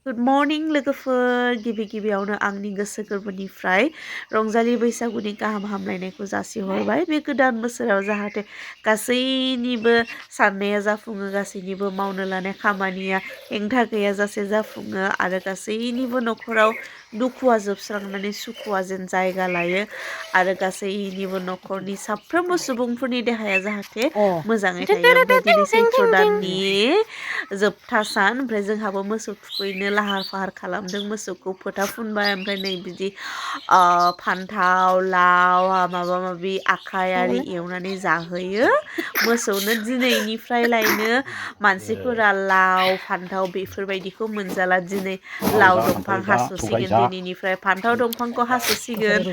Good morning लोगोफोर गिबियावनो आंनि गोसो गोरबोनिफ्राय रंजालि बैसागुनि गाहाम हामलायनायखौ जासिहरबाय बे गोदान बोसोराव जाहाथे गासैनिबो साननाया जाफुङो गासैनिबो मावनो लानाय खामानिया हेंथा गैयाजासे जाफुङो आरो गासैनिबो नखराव दुखुआ जोबस्रांनानै सुखुआ जेन जायगा लायो आरो गासैनिबो नखरनि साफ्रोमबो सुबुंफोरनि देहाया जाहाथे मोजाङै थायो ओमफ्राय दिनै सैथ्र दाननि जोबथा सान ओमफ्राय जोंहाबो मोसौ थुखैनो लाहार फाहार खालामदों मोसौखौ फोथा फुनबाय ओमफ्राय नै बिदि फान्थाव लाव माबा माबि आखाइआरि एवनानै जाहोयो मोसौनो दिनैनिफ्राय लायनो मानसिफोरा लाव फान्थाव बेफोरबायदिखौ मोनजाला दिनै लाव दंफां हास'सिगोन दिनैनिफ्राय फान्थाव दंफांखौ हास'सिगोन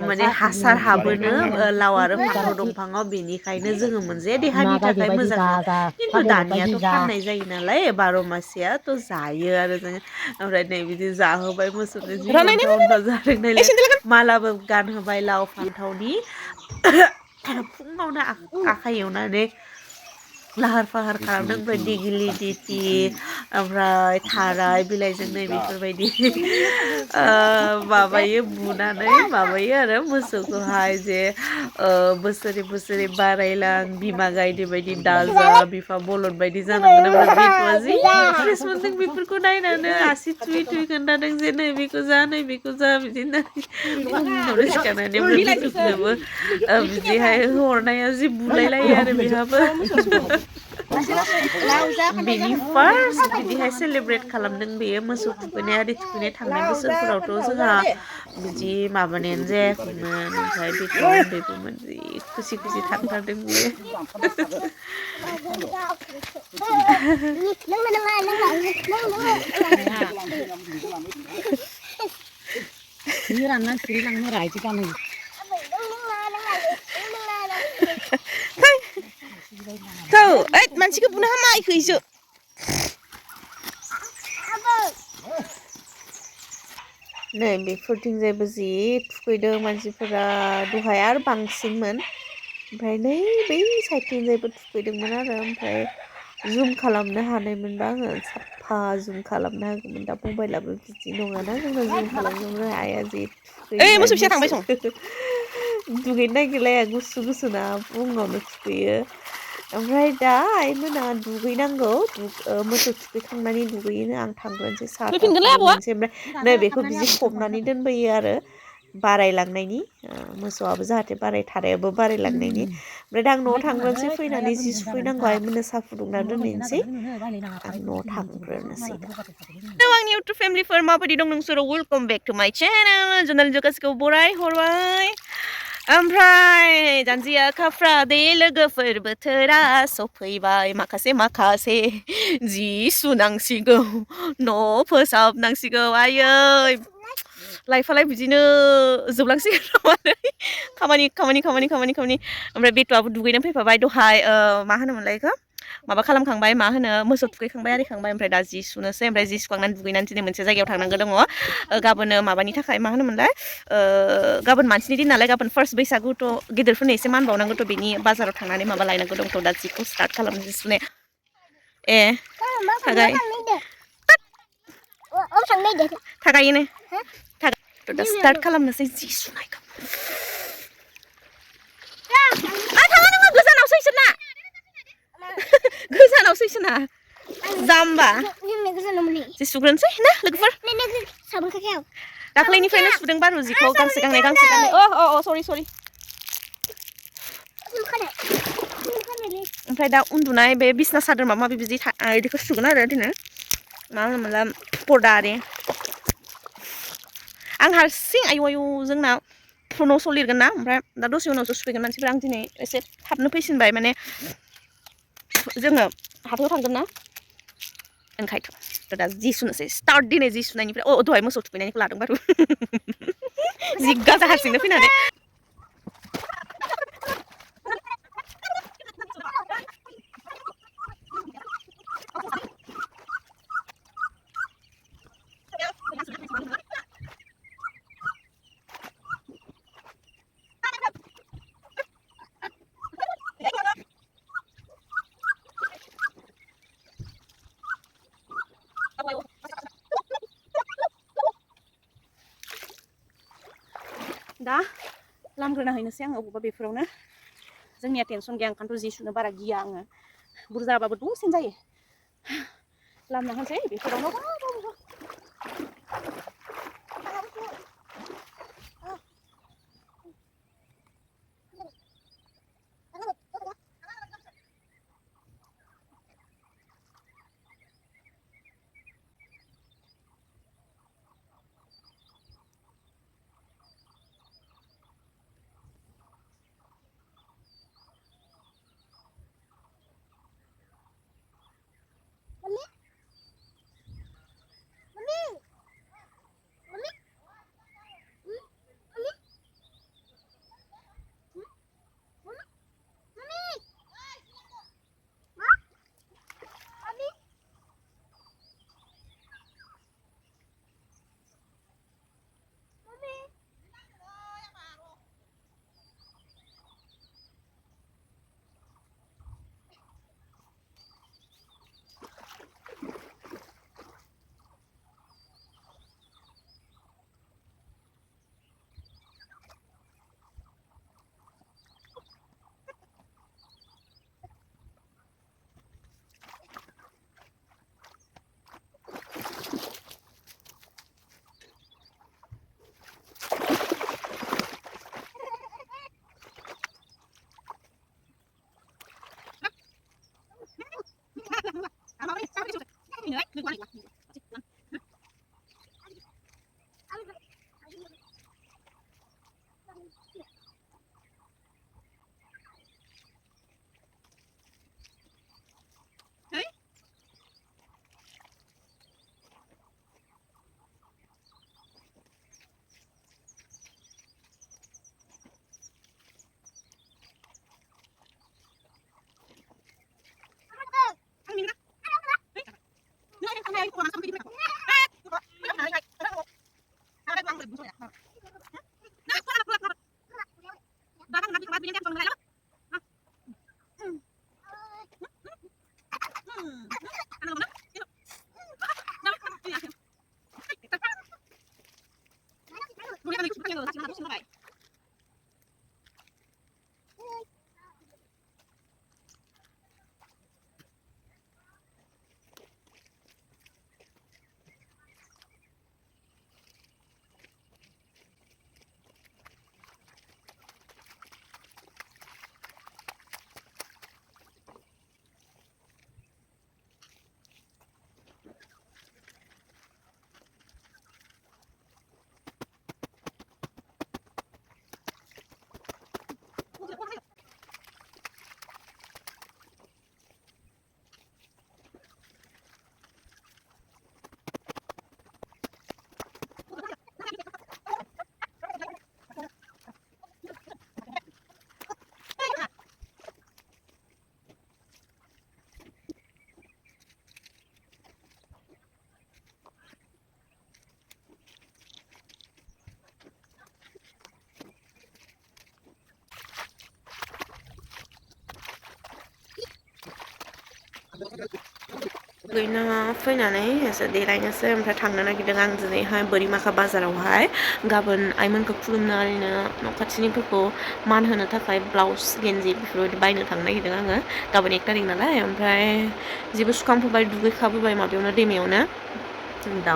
माने हासार हाबोनो लाव आरो फान्थाव दंफाङाव बेनिखायनो जोङो मोनसे देहानि थाखाय मोजां नङा खिन्थु दानियाथ' फाननाय जायो नालाय बार' मासिया थ' जायो आरो जोङो ओमफ्राय नै बिदि जाहोबाय मोसौनो जि अनथा अनथा जादों नायलाय मालाबो गानहोबाय लाव फान्थावनि फुङावनो आखाइ एवनानै लाहार फाहार खालामदों ओमफ्राय दिगिलिटि ओमफ्राय थाराय बिलाइजों नै बेफोरबायदि माबायो बुनानै माबायो आरो मोसौखौहाय जे बोसोरै बोसोरै बारायलां बिमा गायदे बायदि दाजा बिफा बलद बायदि जानांगोन ओमफ्राय बेथ'आ जि इन्टारेस्ट मोनदों बेफोरखौ नायनानै आसि थुयै थुयै खोन्थादों जे नै बेखौ जा नै बेखौ जा बिदि होननानै फुङावनो सिखारनानै ओमफ्राय मोसौनोबो बिदिहाय हरनाया जि बुलायलायो आरो बेहाबो बेनि फार्स्ट बिदिहाय सेलेब्रेट खालामदों बेयो मोसौ थुखैनाय आरि थुखैनाय थांनाय बोसोरफोरावथ' जोंहा बिदि माबानायानो जायाखैमोन ओमफ्राय बेथ' उन्दैबोमोन जि खुसि खुसि थांथारदों बियो मानसिखौ बुनो हामा इखो नै बेफोरथिंजायबो जि थुखैदों मानसिफोरा दहाय आरो बांसिनमोन ओमफ्राय नै बै साइडथिंजायबो थुखैदोंमोन आरो ओमफ्राय जुम खालामनो हानायमोनबा आङो साफा जुम खालामनो हागौमोन दा मबाइलाबो बिदि नङाना जोंना जुम खालामजोबनो हाया जि थुखैबाय मोसौखौ दुगैनो नागिरलाया गुसु गुसुना फुङावनो थुखैयो ओमफ्राय दा आइमोना दुगैनांगौ मोसौ थुखैखांनानै दुगैयोनो आं थांग्रोनोसै साहा था फुदुंग्रोनोसै ओमफ्राय नै बेखौ बिदि फबनानै दोनबोयो आरो बारायलांनायनि मोसौआबो जाहाथे थारायाबो बारायलांनायनि ओमफ्राय दा आं न'आव थांग्रोनोसै फैनानै जि सुफैनांगौ आइमोननो साहा फुदुंना दोनहैनोसै आं न'आव थांग्रोनोसै दा आंनि इउटुब फेमिलिफोर माबायदि दं नोंसोरो welcome back to my channel जुनाल गासिखौबो बराय हरबाय ओमफ्राय जानजिया खाफ्रा दे लोगोफोर बोथोरा सफैबाय माखासे जि सुनांसिगौ न' फोसाबनांसिगौ आयै लाइफआलाय बिदिनो जोबलांसिगोन खामानि ओमफ्राय बेथ'आबो दुगैनानै फैफाबाय दहाय मा होनोमोनलाय बेखौ माबा खालामखांबाय मा होनो मोसौ थुखैखांबाय आरिखांबाय ओमफ्राय दा जि सुनोसै ओमफ्राय जि सुखांनानै दुगैनानै दिनै मोनसे जायगायाव थांनांगौ दङ गाबोनो माबानि थाखाय मा होनोमोनलाय गाबोन मानसिनि दिन नालाय गाबोन फार्स्ट बैसागुथ' गेदेरफोरनो एसे मान बावनांगौथ' बेनि बाजाराव थांनानै माबा लायनांगौ दंथ' दा जिखौ स्टार्ट खालामनोसै सुनाय थाखायोनो दा स्टार्ट खालामनोसै जि सुनायखौ गोजानावसो इसोरना जाम्बा जि सुग्रोनोसै ना लोगोफोर दाख्लैनिफ्रायनो सुदों बारु जिखौ गांसे गांनै सरि ओमफ्राय दा उन्दुनाय बे बिसना सादोर माबा माबि बिदि बिदिखौ सुगोन आरो दिनै मा होनोमोनलाय पर्दा आरि आं हारसिं आयु जोंना न'स' लिरगोन ना ओमफ्राय दा दसे उनावसो सुफैगोन मानसिफ्रा आं दिनै एसे थाबनो फैसिनबाय माने जोङो हाथायाव थांगोन ना ओंखायथ' दा जि सुनोसै स्टार्ट दिनै जि सुनायनिफ्राय दहाय मोसौ थुखैनायनिखौ लादों बारु जि गाजा हारसिंनो फैनानै दा लामग्रोना हैनोसै आङो अबावबा बेफोरावनो जोंनिया टेनसन गैया ओंखायनोथ' जि सुनो बारा गिया आङो बुरजाबाबो दसेनो जायो लामना होनोसै बेफोरावनो दुगैना फैनानै एसे देलायनोसै ओमफ्राय थांनो नागिरदों आं दिनैहाय बोरिमाखा बाजारावहाय गाबोन आइमोनखौ खुलुमनो ओरैनो न' खाथिनिफोरखौ मान होनो थाखाय ब्लाउस गेन्जि बेफोरबायदि बायनो थांनो नागिरदों आङो गाबोन 1 तारिख नालाय ओमफ्राय जेबो सुखांफैबाय दुगैखाबोबाय माबायावनो दैमायावनो दा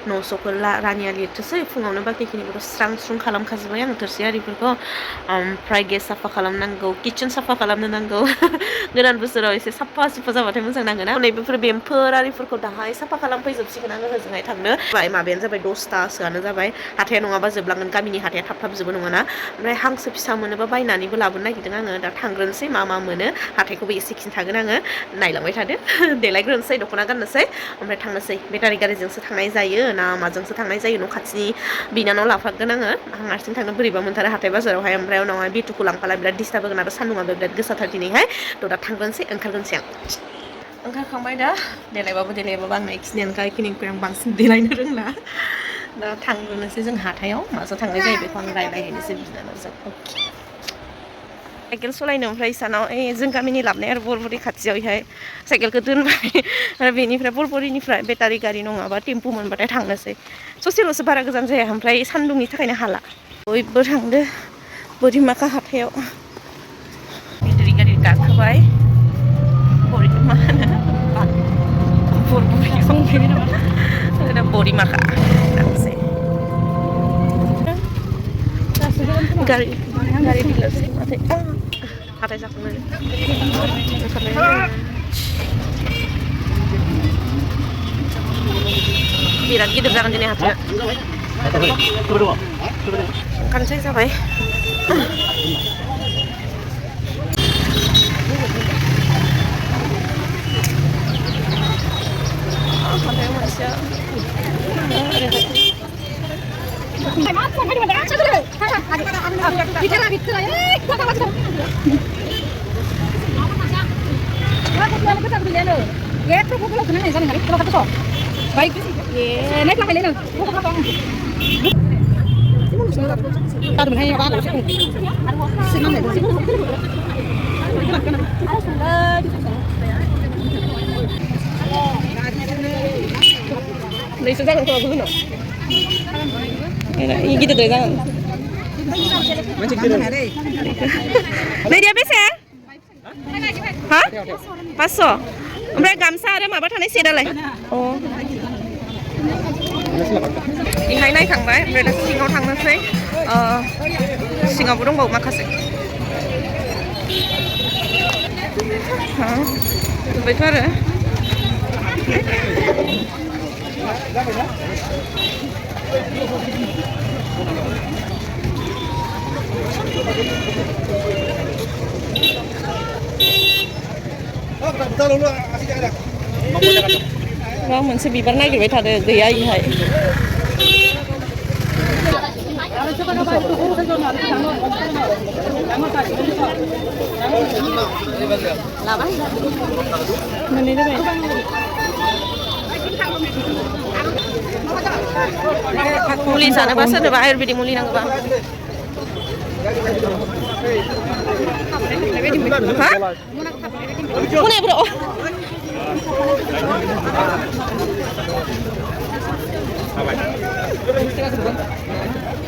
न' स'खौ रानिया लिरथोसै फुङावनो बाखिखिनिखौथ' स्रां स्रुं खालामखाजोब्बाय आं थोरसि आरिफोरखौ ओमफ्राय गेस साफा खालामनांगौ किटचेन साफा खालामनो नांगौ गोदान बोसोराव एसे साफा सुफा जाबाथाय मोजां नाङो ना हनै बेफोर बेमफोर आरिफोरखौ दाहाय साफा खालामफैजोबसिगोन आङो होजोंहाय थांनो माबायानो जाबाय 10तासोआनो जाबाय हाथाया नङाबा जोबलांगोन गामिनि हाथाया थाब थाब जोबो नङाना ओमफ्राय हांसो फिसा मोनोबा बायनानैबो लाबोनो नागिरदों आङो दा थांग्रोनोसै मा मोनो हाथायखौबो एसे खिन्थागोन आङो नायलांबाय थादो देलायग्रोनोसै दख'ना गाननोसै ओमफ्राय थांनोसै बेटारि गारिजोंसो थांनाय जायो ना माजोंसो थांनाय जायो न' खाथिनि बिनानाव लाफागोन आङो आं हारसिं थांनो बोरैबा मोनथारो हाथाय बाजारावहाय ओमफ्राय उनावहाय बिथुखौ लांफाला बिराद डिस्टार्ब होगोन आरो सान्दुङाबो बिराद गोसाथार दिनैहाय थ' दा ओंखारग्रोनोसै आं ओंखारखांबाय दा देलायबाबो आंना इखिनियानोखा इखिनिनिफ्राय आं बांसिन देलायनो रोंला दा थांग्रोनोसै जों हाथायाव माजों थांनाय जायो बेखौ आं रायज्लायहैनोसै बिनानावजों साइकेल सालायनो ओमफ्राय इसानाव जों गामिनि लाबनाय आरो बरबरि खाथियावहाय साइकेलखौ दोनबाय आरो बेनिफ्राय बरबरिनिफ्राय बेटारि गारि नङाबा टेम्पु मोनबाथाय थांनोसै ससेल'सो बारा गोजान जाया ओमफ्राय सान्दुंनि थाखायनो हाला बयबो थांदो बोरिमाखा हाथायाव गिदिर गारि गाखोबाय मा होनो बोरिमाखा थांसै गारि डिलारसै नाथाय हाथाय जाखांनानै बिराद गिदिर जागोन दिनै हाथाया ओंखारनोसै जाबाय हाथायाव मानसिया Naiso jangan kalau dulu no. Ini gitu deh jangan. Media bese? Hah? Paso. Ombak gamsa ada apa tanah sedalai? Oh. Ini naik tang bay, berada singaw tang nasi. Singaw burung bau makasih. Hah? Betul ada. Bang moनसे बिबार नागिरबाय थादो गैया इहाय मोननै जाबाय मुलि जानोबा सोरनोबा आयुर्वेदिक मुलि नांगौबा हा मोनायफोराव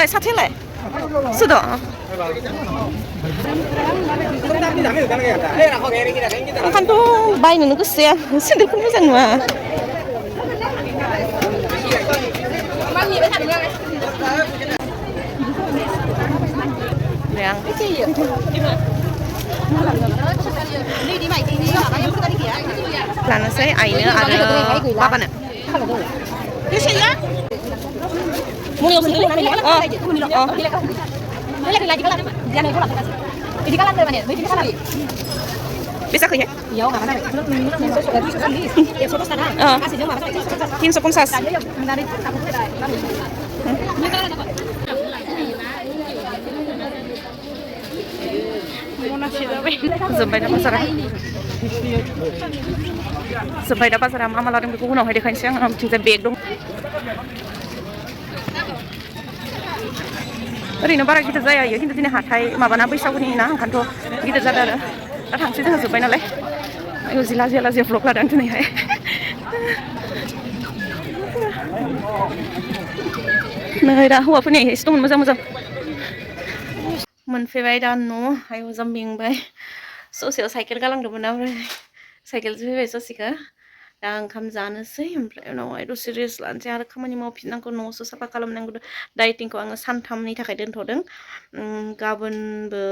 eh साथेलाय सुद ओंखायनोथ' बायनोनो गोसो जाया सेन्देलखौ मोजां नुवा लानोसै आइनो आरो बाबानो बेसाखैहाय 350 जोब्बायना बाजारा मा मा लादों बेखौ उनावहाय देखायनोसै आं बिथिंजाय बेग दं ओरैनो बारा गिदिर जाया इयो खिन्थु दिनै हाथाय माबाना बैसागुनि ना ओंखायनोथ' गिदिर जादों आरो दा थांसै जोंहा जोब्बाय नालाय आयौ जि लाजिया भ्लग लादों दिनैहाय नै दा हौवाफोरनि एसे दंमोन मोजां मोनफैबाय दा न' आयौ जा मेंबाय ससेयाव साइकेल गालांदोंमोन ओमफ्राय साइकेलजों फैबाय ससेखौ दा ओंखाम जानोसै ओमफ्राय उनावहाय दसे रेस्ट लानोसै आरो खामानि मावफिननांगौ न'सो साफा खालामनांगौ डाइटिंखौ आङो सानथामनि थाखाय दोनथ'दों गाबोनबो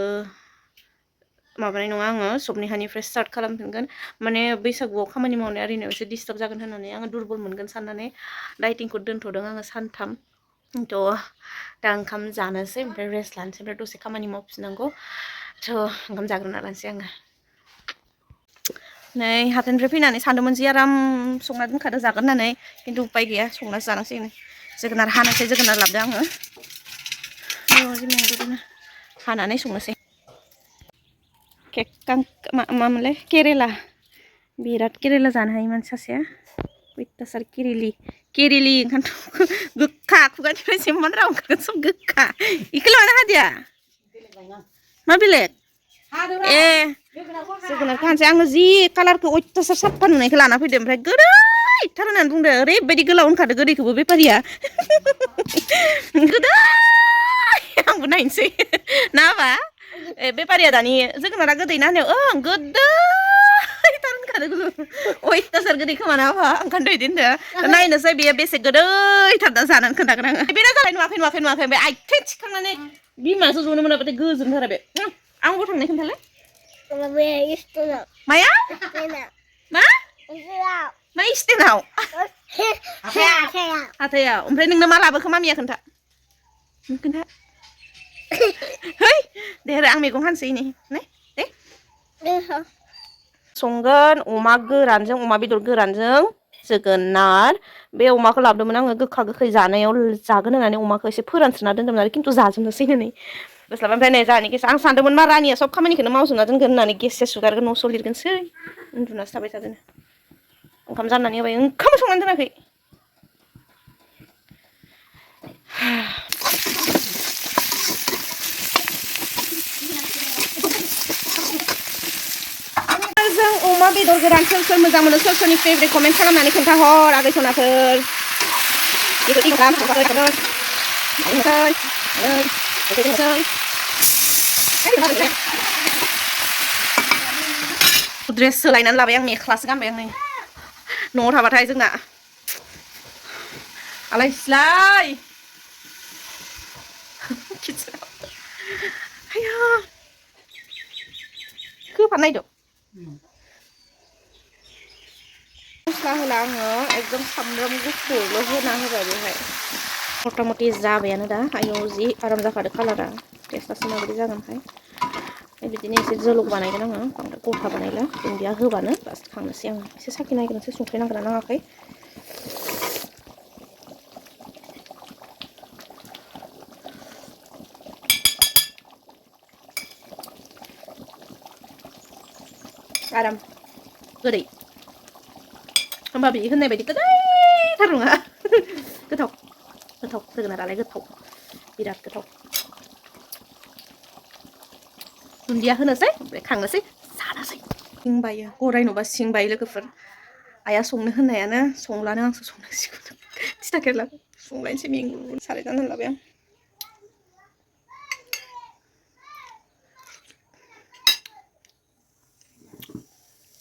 माबानाय नङा आङो सबनिहानिफ्राय स्टार्ट खालामफिनगोन माने बैसागुआव खामानि मावनाय आरिनायाव एसे डिस्टार्ब जागोन होननानै आङो दुरबल मोनगोन साननानै डाइटिंखौ दोनथ'दों आङो सानथाम थ' दा ओंखाम जानोसै ओमफ्राय रेस्ट लानोसै ओमफ्राय दसे खामानि मावफिननांगौ थ' ओंखाम जाग्रोना लानोसै आङो नै हाथायनिफ्राय फैनानै सानदोंमोन जि आराम संना दोनखादो जागोन होननानै खिन्थु उपाय गैया संनासो जानांसै जोगोनार हानोसै जोगोनार लाबोदों आङो हानानै संनोसै मामोनलाय केरेला बिराद केरेला जानो हायो मानसि सासेया अयथासार केरेलि ओंखायनोथ' गोखा खुगानिफ्राय जेमान राव ओंखारगोन सब गोखा इखौ लाना हादिया मा बेलेग ए जोगोनारखौ हानोसै आङो जि कालारखौ अयथासार साफा नुनायखौ लाना फैदो ओमफ्राय गोदैथार होननानै बुंदो ओरैबायदि गोलाव होनखादो गोदैखौबो बेफारिया गोदै आं आंबो नायनोसै नाबा बेफारिया दानि जोगोनारा गोदै ना होननायाव ओं गोदै थार होनखादों अयथासार गोदै खोमा ना आफा ओंखायनोथ' बिदि होनदों नायनोसै बेयो बेसे गोदैथार दा जानानै खोन्थागोन आङो बेना जाबाय नुवाखै ओमफ्राय आथिं थिखांनानै बिमासो जनो मोनाबाथाय गोजोनथारा बे आंबो थांनाय खोन्थालाय माया मा मा स्टेनाव हाथायाव ओमफ्राय नोंनो मा लाबोखो मामिया खोन्था खोन्था है दे आं मैगं हानोसै नै दे संगोन अमा गोरानजों अमा बेदर गोरानजों जोगोनार बे अमाखौ लाबोदोंमोन आङो गोखा गोखै जानायाव जागोन होननानै अमाखौ एसे फोरानस्रोना दोन्दोंमोन आरो खिन्थु जाजोबनोसै होनै बोस्लाबा ओमफ्राय नै जाहानि गेस आं सानदोंमोन मा रानिया सब खामानिखौनो मावजोबना दोनगोन होननानै गेससे सुगारगोन न' स' लिरगोनसै उन्दुनासो थाबाय थादों ओंखाम जाननानै होबाय ओंखामबो संनानै दोनाखै जों अमा बेदर गोरान सोर मोजां मोनो सोरनि फेभरेट कमेन्ट खालामनानै खोन्थाहर आगै सनाफोर ड्रेस सोलायनानै लाबाय आं मेख्लासो गानबाय आं नै न'आव थाबाथाय जोंना आलाय सिलाय आया खोफा नायदो मस्ला होला आङो एकदम सामब्राम गुफुरल' होना होबाय बेहाय मथा मथि जाबायानो दा आयौ जि आराम जाखादो कालारा टेस्टासो माबायदि जागोनहाय बिदिनो एसे जोलग बानायगोन आङो बांद्राय गथा बानायला दुन्दिया होबानो बास खांनोसै आङो एसे साखि नायग्रोनोसै संख्रि नांगोना नाङाखै आराम गोदै होमबा बे होननाय बायदि गोदैथार नङा गोथाव जोगोनारालाय गोथाव बिराद गोथाव दुन्दिया होनोसै ओमफ्राय खांनोसै जानोसै सिं बायो गराय नुबा सिं बायो लोगोफोर आइया संनो होननायानो संलानो आंसो संनांसिगौ थिथा केरेला संलायनोसै मेंगु साराय जानो होनलाबाय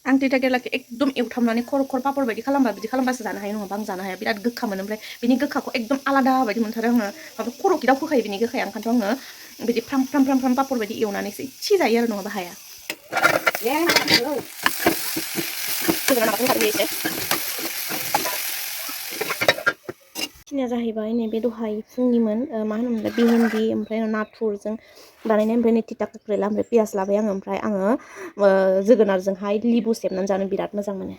आं तिथा केरेलाखौ एकदम एवथाबनानै खर पापर बायदि खालामबा बिदि खालामबासो जानो हायो नङाबा आं जानो हाया बिराद गोखा मोनो ओमफ्राय बिनि गोखाखौ एकदम आलादा बायदि मोनथारो आङो माबा खर' गिदाव होखायो बिनि गोखाया ओंखायनोथ' आङो बिदि फ्राम पापर बायदि एवनानैसो इसे जायो आरो नङाबा हाया खिनिया जाहैबाय नैबे दहाय फुंनिमोन मा होनोमोनलाय भिन्दि ओमफ्राय नाथुरजों बानायनाय ओमफ्राय नै तिथा केरेला ओमफ्राय पियास लाबाय आङो ओमफ्राय आङो जोगोनारजोंहाय लिबु सेबनानै जानो बिराद मोजां मोनो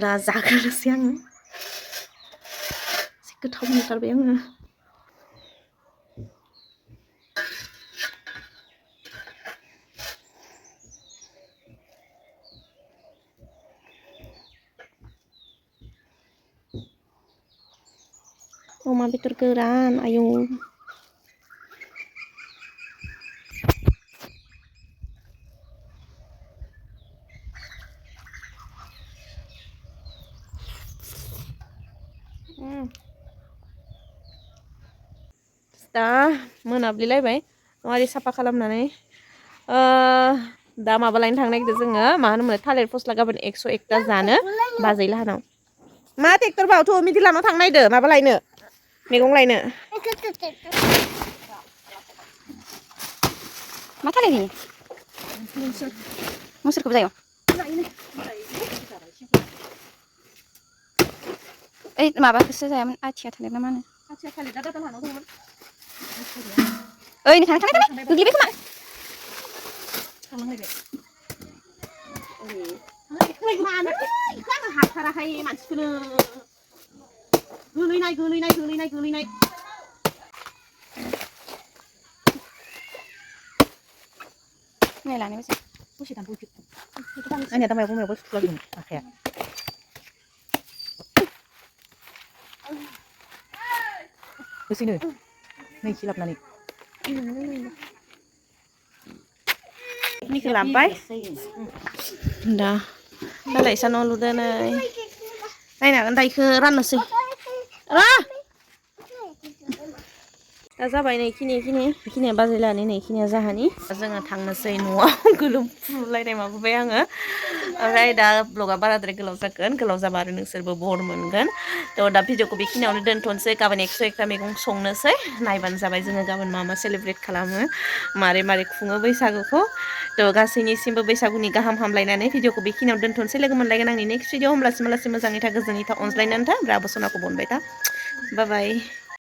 दा जाग्रोनोसै आङो एसे गोथाव मोनथारबाय आङो अमा बेदर गोरान आयौ दा मोनाब्लिलायबाय न'आरि साफा खालामनानै दा माबा लायनो थांनो नागिरदों जोङो मा होनोमोन थालिर फस्ला गाबोन 101ता जानो बाजै लाहानाव मा ट्रेक्टर बावथ' मिथि लानाव थांनो नागिरदों माबा लायनो मैगं लायनो मा थालिर बेयो मुसुरखौबो जायो ओइ माबाखौसो जायामोन आथिया थालिर ना मा होनो आथिया थालिर दा दादा लानाव दंमोन ओइ थांनाय गोग्लैबाय खोमा मानो आङो हाथाराखै मानसिखौनो गोलैनाय नायलानो बेसे आंनिया दा मायावबो सुथुलाजोबो आखाया होसैनो नै खिलाबनानै निखौ लाबोबाय दा दालायसा न' लुदो नै नायनो हागोन दा इखौ राननोसै दा जाबाय नैखिनिया बाजिलानि नैखिनिया जाहानि जोङो थांनोसै न'आव गोलोमफ्रुलायनाय माबाबाय आङो ओमफ्राय दा ब्लगा बाराद्राय गोलाव जागोन गोलाव जाबा आरो नोंसोरबो बर मोनगोन थ' दा भिडिअखौ बेखिनियावनो दोनथ'नोसै गाबोन एकथा मैगं संनोसै नायबानो जाबाय जोङो गाबोन मा सेलिब्रेट खालामो मारै खुङो बैसागुखौ थ' गासैनिसिमबो बैसागुनि गाहाम हामलायनानै भिडिअखौ बेखिनियाव दोनथ'नोसै लोगो मोनलायगोन आंनि नेक्स्ट भिडिअ होमब्लासिम मोजाङै था गोजोनै था अनज्लायनानै था ब्राबो सनाखौ बनबाय था बाय बाय